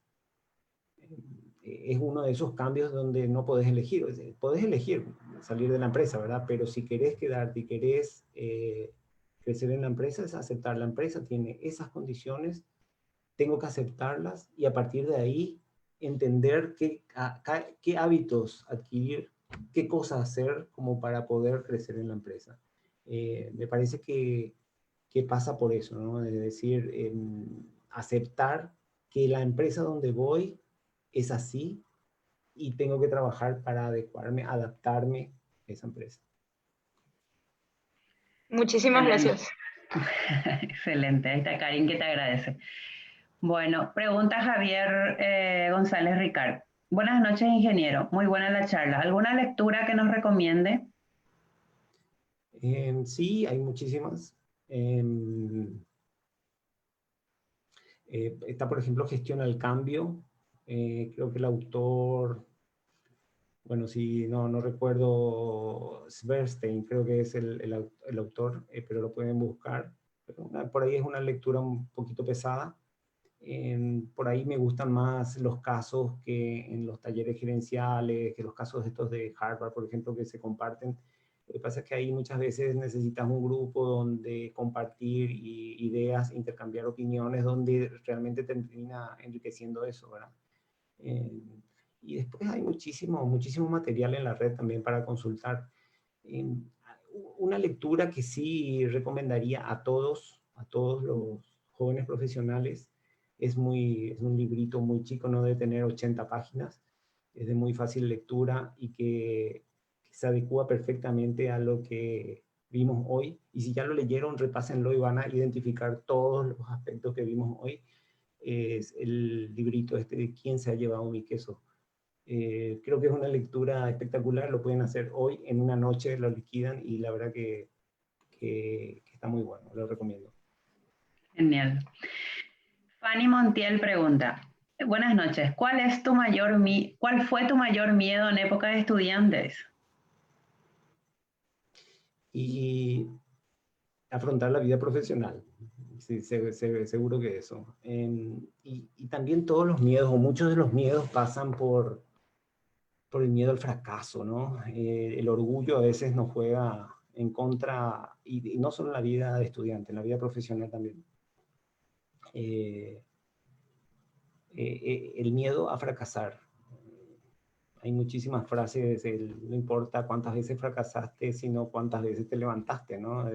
es uno de esos cambios donde no podés elegir. Podés elegir salir de la empresa, ¿verdad? Pero si querés quedarte y querés crecer en la empresa, es aceptar. La empresa tiene esas condiciones, tengo que aceptarlas y a partir de ahí entender qué hábitos adquirir, qué cosas hacer como para poder crecer en la empresa. Me parece que pasa por eso, ¿no? Es decir, aceptar que la empresa donde voy es así y tengo que trabajar para adecuarme, adaptarme a esa empresa. Muchísimas Excelente. gracias. Excelente. Ahí está Karin que te agradece. Bueno, pregunta Javier González Ricard. Buenas noches, ingeniero. Muy buena la charla. ¿Alguna lectura que nos recomiende? Sí, hay muchísimas. Está, por ejemplo, Gestión al Cambio. Creo que el autor, bueno, si no recuerdo, Sverstein, creo que es el autor, pero lo pueden buscar. Pero por ahí es una lectura un poquito pesada. Por ahí me gustan más los casos que en los talleres gerenciales, que los casos estos de Harvard, por ejemplo, que se comparten. Lo que pasa es que ahí muchas veces necesitas un grupo donde compartir ideas, intercambiar opiniones, donde realmente termina enriqueciendo eso, ¿verdad? Eh, y después hay muchísimo material en la red también para consultar. Eh, una lectura que sí recomendaría a todos los jóvenes profesionales, es un librito muy chico, no debe tener 80 páginas, es de muy fácil lectura y que se adecua perfectamente a lo que vimos hoy. Y si ya lo leyeron, repásenlo y van a identificar todos los aspectos que vimos hoy. Es el librito este de ¿Quién se ha llevado mi queso? Creo que es una lectura espectacular, lo pueden hacer hoy, en una noche lo liquidan y la verdad que está muy bueno, lo recomiendo. Genial. Fanny Montiel pregunta. Buenas noches. ¿Cuál fue tu mayor miedo en época de estudiantes? Y afrontar la vida profesional, sí, seguro que eso. Y también todos los miedos, o muchos de los miedos pasan por el miedo al fracaso, ¿no? El orgullo a veces nos juega en contra, y no solo en la vida de estudiante, en la vida profesional también. El miedo a fracasar. Hay muchísimas frases, no importa cuántas veces fracasaste, sino cuántas veces te levantaste, ¿no?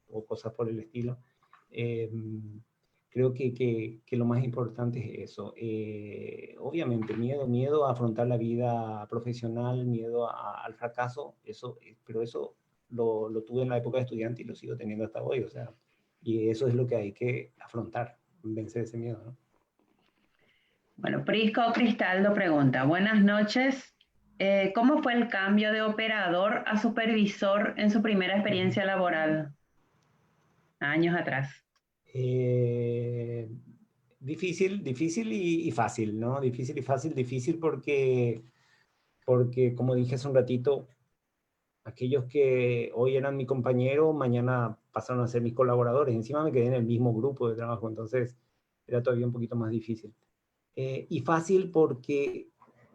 O cosas por el estilo. Eh, creo que lo más importante es eso. Obviamente, miedo a afrontar la vida profesional, miedo al fracaso, pero eso lo tuve en la época de estudiante y lo sigo teniendo hasta hoy, o sea, y eso es lo que hay que afrontar, vencer ese miedo, ¿no? Bueno, Prisco Cristaldo pregunta. Buenas noches. ¿Cómo fue el cambio de operador a supervisor en su primera experiencia laboral, años atrás? Eh, Difícil, difícil y fácil, ¿no? Difícil y fácil, difícil porque como dije hace un ratito, aquellos que hoy eran mi compañero, mañana pasaron a ser mis colaboradores. Encima me quedé en el mismo grupo de trabajo, entonces era todavía un poquito más difícil. Y fácil porque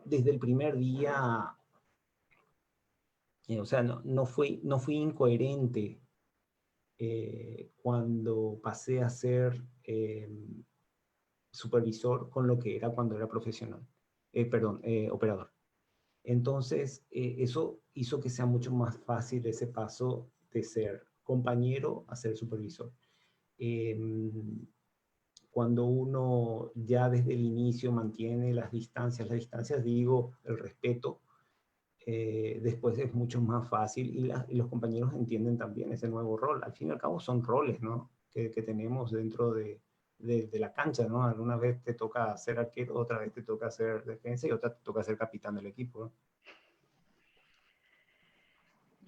desde el primer día, o sea, no fui incoherente cuando pasé a ser supervisor con lo que era cuando era profesional, operador. Entonces, eso hizo que sea mucho más fácil ese paso de ser compañero a ser supervisor. Eh, Cuando uno ya desde el inicio mantiene las distancias digo, el respeto, después es mucho más fácil y los compañeros entienden también ese nuevo rol. Al fin y al cabo son roles, ¿no? Que tenemos dentro de la cancha, ¿no? Alguna vez te toca ser arquero, otra vez te toca ser defensa y otra te toca ser capitán del equipo, ¿no?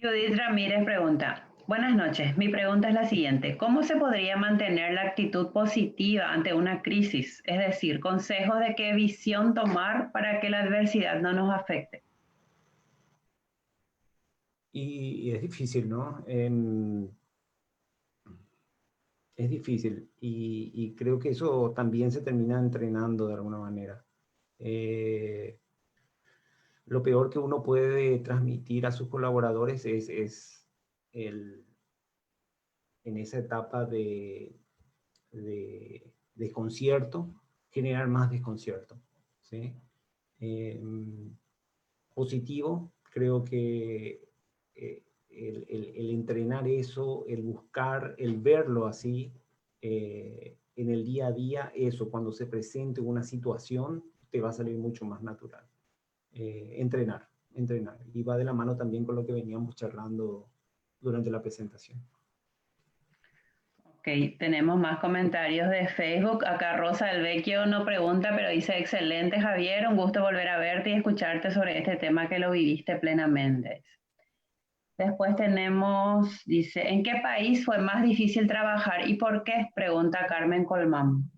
Judith Ramírez pregunta, buenas noches, mi pregunta es la siguiente, ¿cómo se podría mantener la actitud positiva ante una crisis? Es decir, consejos de qué visión tomar para que la adversidad no nos afecte. Y es difícil, ¿no? Es difícil y creo que eso también se termina entrenando de alguna manera. Eh, lo peor que uno puede transmitir a sus colaboradores es el, en esa etapa de desconcierto, generar más desconcierto, ¿sí? Eh, Positivo, creo que el entrenar eso, el buscar, el verlo así en el día a día, eso, cuando se presente una situación, te va a salir mucho más natural. Entrenar, entrenar. Y va de la mano también con lo que veníamos charlando durante la presentación. Ok, tenemos más comentarios de Facebook. Acá Rosa del Vecchio no pregunta, pero dice, excelente Javier, un gusto volver a verte y escucharte sobre este tema que lo viviste plenamente. Después tenemos, dice, ¿en qué país fue más difícil trabajar y por qué? Pregunta Carmen Colmán.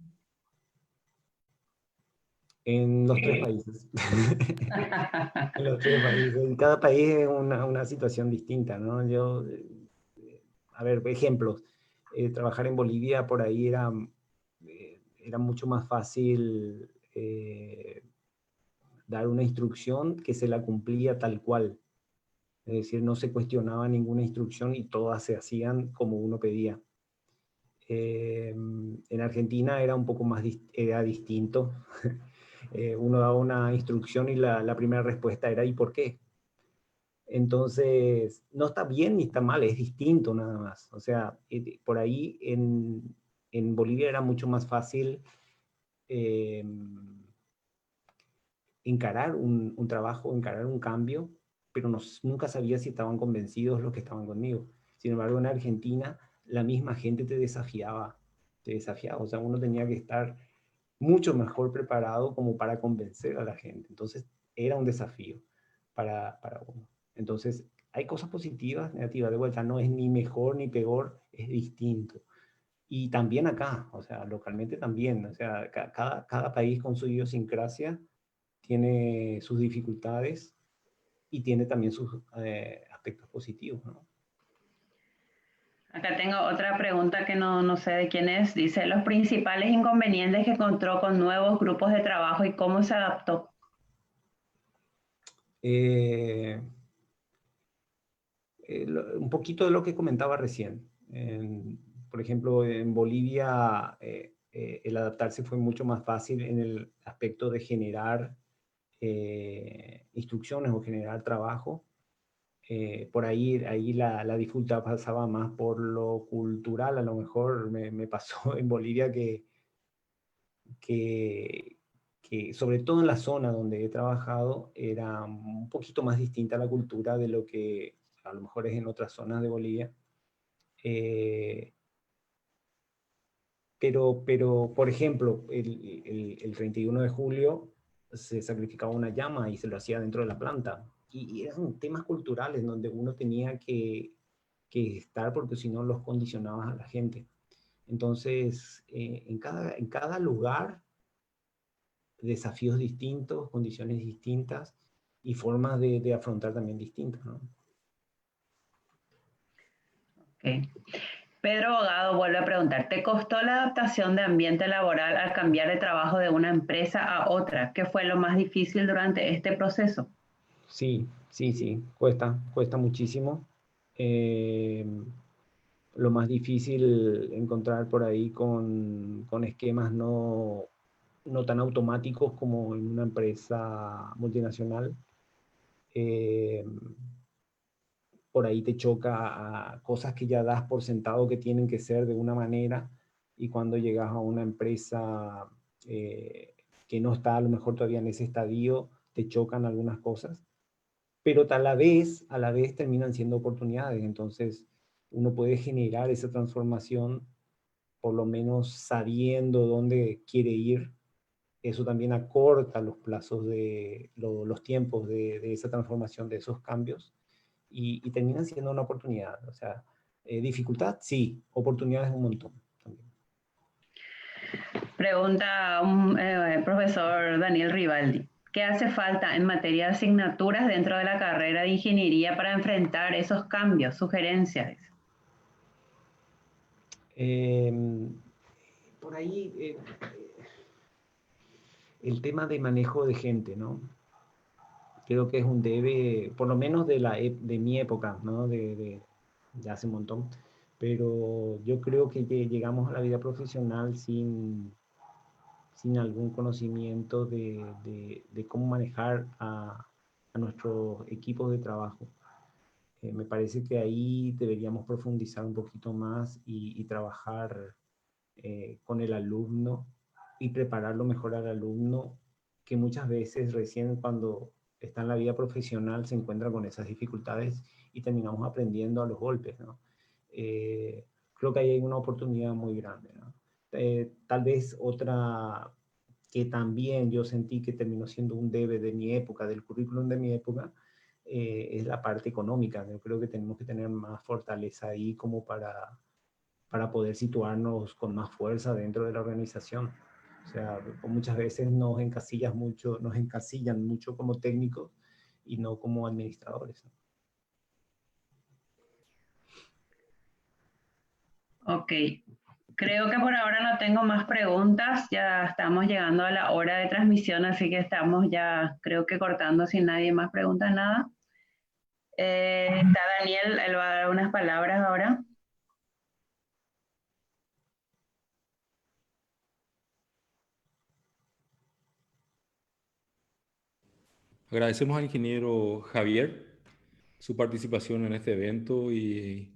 En los tres países. En los tres países. En cada país es una situación distinta, ¿no? A ver, ejemplos. Trabajar en Bolivia por ahí era mucho más fácil dar una instrucción que se la cumplía tal cual. Es decir, no se cuestionaba ninguna instrucción y todas se hacían como uno pedía. En Argentina era un poco más era distinto. Uno daba una instrucción y la primera respuesta era ¿y por qué? Entonces, no está bien ni está mal, es distinto nada más. O sea, por ahí en Bolivia era mucho más fácil eh, encarar un trabajo, encarar un cambio, pero nunca sabía si estaban convencidos los que estaban conmigo. Sin embargo, en Argentina, la misma gente te desafiaba, te desafiaba. O sea, uno tenía que estar mucho mejor preparado como para convencer a la gente. Entonces, era un desafío para uno. Entonces, hay cosas positivas, negativas. De vuelta, no es ni mejor ni peor, es distinto. Y también acá, o sea, localmente también, o sea, cada país con su idiosincrasia tiene sus dificultades y tiene también sus aspectos positivos, ¿no? Acá tengo otra pregunta que no sé de quién es. Dice, los principales inconvenientes que encontró con nuevos grupos de trabajo y cómo se adaptó. Eh, un poquito de lo que comentaba recién. Por ejemplo, en Bolivia el adaptarse fue mucho más fácil en el aspecto de generar instrucciones o generar trabajo. Por ahí la dificultad pasaba más por lo cultural. A lo mejor me pasó en Bolivia que, que, sobre todo en la zona donde he trabajado, era un poquito más distinta la cultura de lo que a lo mejor es en otras zonas de Bolivia. Eh, pero, por ejemplo, el 31 de julio se sacrificaba una llama y se lo hacía dentro de la planta. Y eran temas culturales donde uno tenía que estar porque si no los condicionabas a la gente. Entonces, en cada lugar, desafíos distintos, condiciones distintas y formas de afrontar también distintas, ¿no? Okay. Pedro Bogado vuelve a preguntar, ¿te costó la adaptación de ambiente laboral al cambiar de trabajo de una empresa a otra? ¿Qué fue lo más difícil durante este proceso? Sí, sí, sí, cuesta muchísimo. Lo más difícil encontrar por ahí con esquemas no tan automáticos como en una empresa multinacional. Eh, por ahí te choca a cosas que ya das por sentado que tienen que ser de una manera y cuando llegas a una empresa que no está a lo mejor todavía en ese estadio, te chocan algunas cosas, pero a la vez terminan siendo oportunidades. Entonces, uno puede generar esa transformación por lo menos sabiendo dónde quiere ir. Eso también acorta los plazos los tiempos de esa transformación, de esos cambios, y terminan siendo una oportunidad. O sea, dificultad, sí, oportunidades un montón también. Pregunta un profesor Daniel Rivaldi. ¿Qué hace falta en materia de asignaturas dentro de la carrera de ingeniería para enfrentar esos cambios? Sugerencias. Eh, por ahí, el tema de manejo de gente, ¿no? Creo que es un debe, por lo menos de mi época, ¿no? De hace un montón. Pero yo creo que llegamos a la vida profesional sin algún conocimiento de cómo manejar a nuestros equipos de trabajo. Me parece que ahí deberíamos profundizar un poquito más y trabajar con el alumno y prepararlo mejor al alumno, que muchas veces recién cuando está en la vida profesional se encuentra con esas dificultades y terminamos aprendiendo a los golpes, ¿no? Creo que ahí hay una oportunidad muy grande, ¿no? Tal vez otra que también yo sentí que terminó siendo un debe de mi época, del currículum de mi época, es la parte económica. Yo creo que tenemos que tener más fortaleza ahí como para poder situarnos con más fuerza dentro de la organización. O sea, muchas veces nos encasillan mucho como técnicos y no como administradores. Ok. Creo que por ahora no tengo más preguntas. Ya estamos llegando a la hora de transmisión, así que estamos ya, creo que cortando si nadie más pregunta nada. Está Daniel, él va a dar unas palabras ahora. Agradecemos al ingeniero Javier su participación en este evento y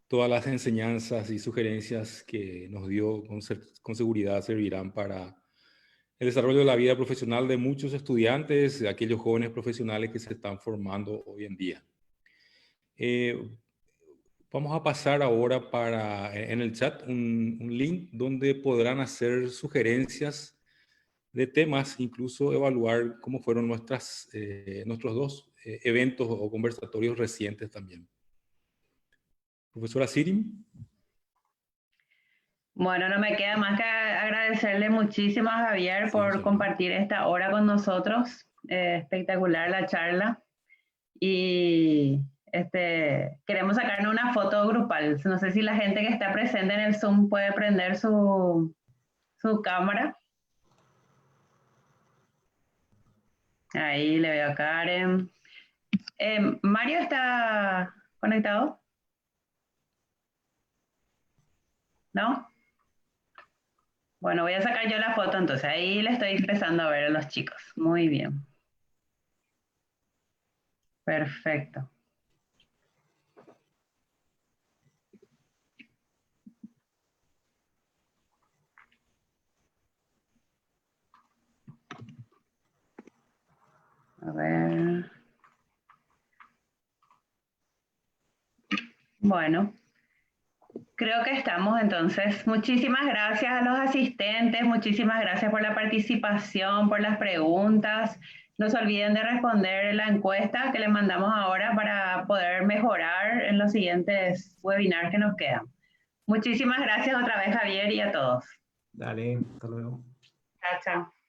todas las enseñanzas y sugerencias que nos dio con seguridad servirán para el desarrollo de la vida profesional de muchos estudiantes, de aquellos jóvenes profesionales que se están formando hoy en día. Vamos a pasar ahora en el chat un link donde podrán hacer sugerencias de temas, incluso evaluar cómo fueron nuestros dos eventos o conversatorios recientes también. Profesora Sirim. Bueno, no me queda más que agradecerle muchísimo a Javier Sí, por ingeniero. compartir esta hora con nosotros. Espectacular la charla. Y queremos sacarnos una foto grupal. No sé si la gente que está presente en el Zoom puede prender su cámara. Ahí le veo a Karen. ¿Mario está conectado? ¿No? Bueno, voy a sacar yo la foto entonces. Ahí le estoy empezando a ver a los chicos. Muy bien. Perfecto. A ver. Bueno, Creo que estamos entonces. Muchísimas gracias a los asistentes, muchísimas gracias por la participación, por las preguntas. No se olviden de responder la encuesta que les mandamos ahora para poder mejorar en los siguientes webinars que nos quedan. Muchísimas gracias otra vez, Javier, y a todos. Dale, hasta luego. Chao, chao.